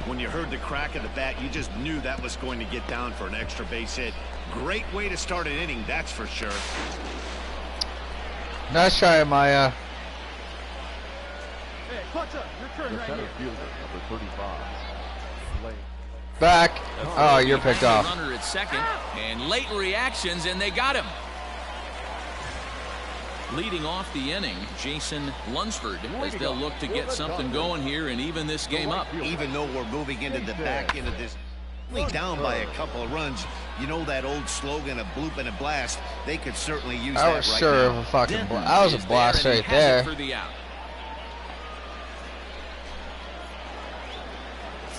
When you heard the crack of the bat, you just knew that was going to get down for an extra base hit. Great way to start an inning, that's for sure. Nice try, Maya. Hey, clutch up. Your turn right here. Fielder, number 35. Lane. Back. Oh, you're picked off. Runner at second, and late reactions, and they got him. Leading off the inning, Jason Lunsford, as they'll look to get something going here and even this game up. Even though we're moving into the back end of this, only down by a couple of runs, you know that old slogan, a bloop and a blast, they could certainly use that right now. I was sure of a fucking blast. That was a blast right there. For the out.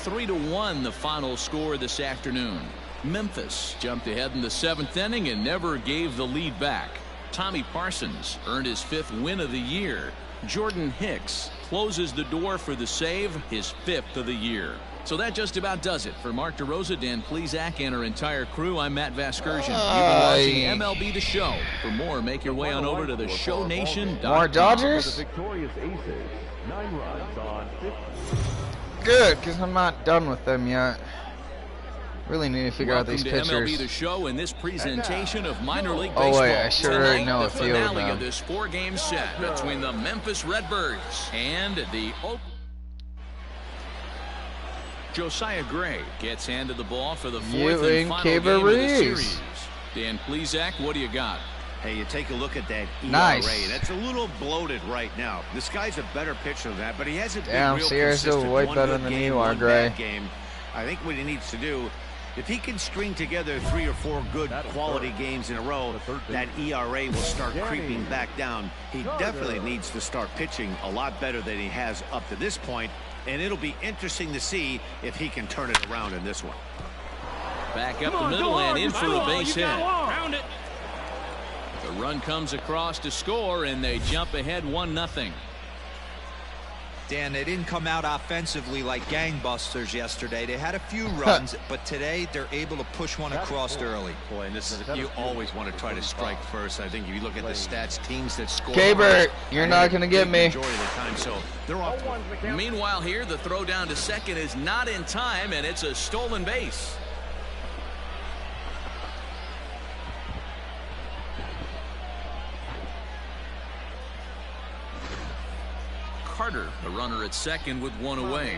3-1 the final score this afternoon. Memphis jumped ahead in the 7th inning and never gave the lead back. Tommy Parsons earned his 5th win of the year. Jordan Hicks closes the door for the save, his 5th of the year. So that just about does it. For Mark DeRosa, Dan Plesac, and our entire crew, I'm Matt Vasgersian. You've been watching MLB The Show. For more, make your way on over to theshownation.com. More Dodgers? The victorious Aces, 9 runs on 50. Good, because I'm not done with them yet. Really need to figure out these pitchers. Welcome to MLB The Show in this presentation of minor league baseball. Oh wait, I sure already know a the few of finale them. of this 4-game set between the Memphis Redbirds and the Josiah Gray gets handed the ball for the 4th and final game of the series. Dan Plesac, what do you got? Hey, you take a look at that ERA. Nice. That's a little bloated right now. This guy's a better pitcher than that, but he hasn't been real Sierra's still consistent. way One better good than game, you are, one Gray. bad game. I think what he needs to do, if he can string together 3 or 4 good quality games in a row, that ERA will start creeping back down. He definitely needs to start pitching a lot better than he has up to this point, and it'll be interesting to see if he can turn it around in this one. Back up the middle and in for a base hit. The run comes across to score, and they jump ahead 1-0. Dan, they didn't come out offensively like gangbusters yesterday. They had a few runs, but today they're able to push one across early. Boy, and this is, you always want to try to strike first. I think if you look at the stats, teams that score. K-Bert, you're not going to get me. Majority of the time, so they're off. Meanwhile here, the throw down to second is not in time, and it's a stolen base. Carter, the runner at second with one away.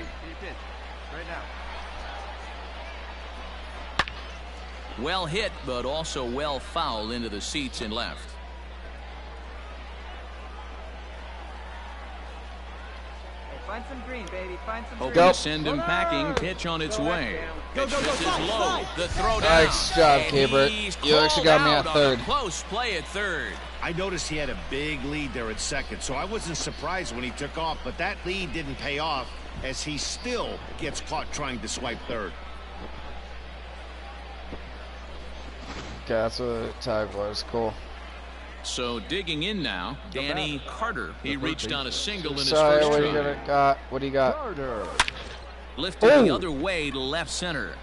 Well hit, but also well fouled into the seats and left. Find some green, baby. Find some green. Hoping to send him packing. Pitch on its way. Pitch misses low. The throw down. Nice job, K-Bert. You actually got me at third. Close play at third. I noticed he had a big lead there at second, so I wasn't surprised when he took off, but that lead didn't pay off as he still gets caught trying to swipe third. Okay, that's what the tag was. Cool. So digging in now, Danny Carter. He reached on a single in his Sorry, first what do try. you got? What do you got? Carter. Lifted the other way to left center.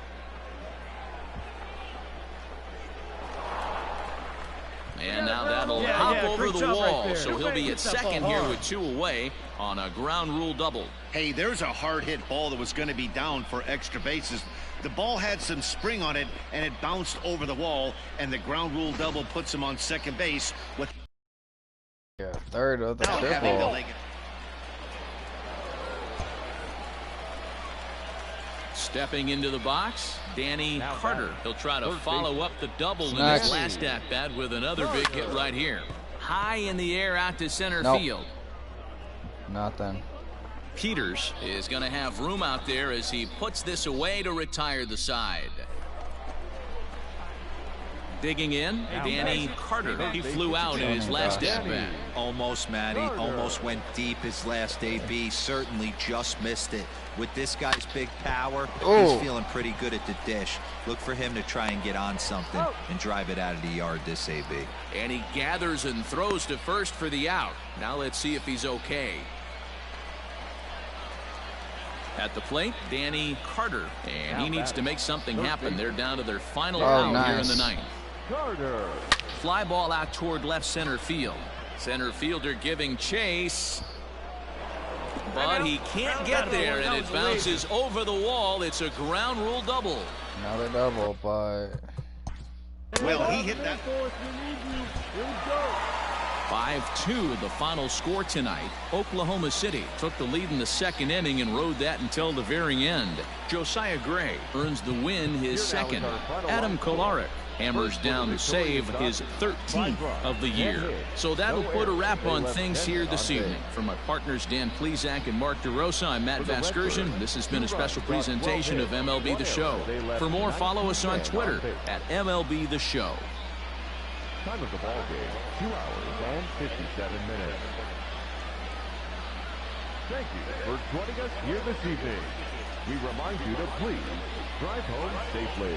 And now that'll hop over the wall, right, so he'll be at second here with 2 away on a ground rule double. Hey, there's a hard hit ball that was going to be down for extra bases. The ball had some spring on it, and it bounced over the wall, and the ground rule double puts him on second base with Third of the now having to triple. leg it. Stepping into the box, Danny Carter. He'll try to follow up the double in his last at-bat with another big hit right here. High in the air out to center field. Nothing. Peters is going to have room out there as he puts this away to retire the side. Digging in, Danny Carter. He flew out in his last at-bat. Almost, Matty. Almost went deep his last AB. Certainly just missed it. With this guy's big power, he's feeling pretty good at the dish. Look for him to try and get on something and drive it out of the yard this AB. And he gathers and throws to first for the out. Now let's see if he's okay. At the plate, Danny Carter. And he needs to make something happen. They're down to their final out here in the ninth. Carter. Fly ball out toward left center field. Center fielder giving chase. But he can't get there, and it bounces over the wall. It's a ground rule double. Another double, but... Well, he hit that. 5-2 the final score tonight. Oklahoma City took the lead in the second inning and rode that until the very end. Josiah Gray earns the win, his second. Adam Kolarek hammers down to save his 13th of the year. So that'll put a wrap on things here this evening. For my partners Dan Plezak and Mark DeRosa, I'm Matt Vasgersian. This has been a special presentation of MLB The Show. For more, follow us on Twitter at MLB The Show. Time of the ball game, 2 hours and 57 minutes. Thank you for joining us here this evening. We remind you to please drive home safely.